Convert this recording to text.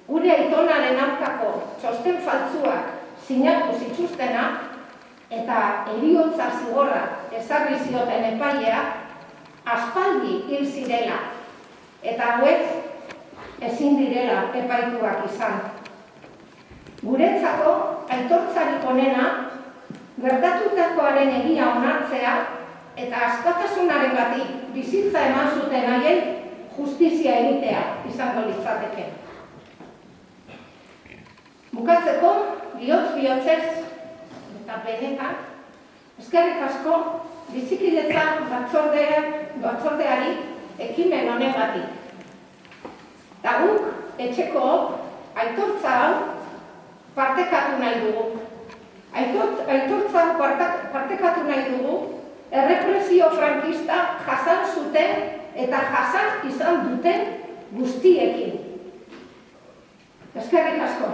gure aitonaren aurkako txosten faltsuak sinatu zituztena eta heriotza zigorra ezarri zioten epailea aspaldi hil zirela eta hauek ezin direla epaituak izan. Guretzako aitortzarik onena gertatutakoaren egia onartzea eta askatasunarengatik bizitza eman zuten haien justizia egitea izango litzateke. Bukatzeko, bihotz-bihotzez eta benetan, eskerrik asko bizikidetza batzordeari ekimen honengatik. Eta guk etxekook aitortza hau partekatu nahi dugu. Aitortza hau partekatu nahi dugu errepresio frankista jasan zuten eta jasan izan duten guztiekin. Eskerrik asko.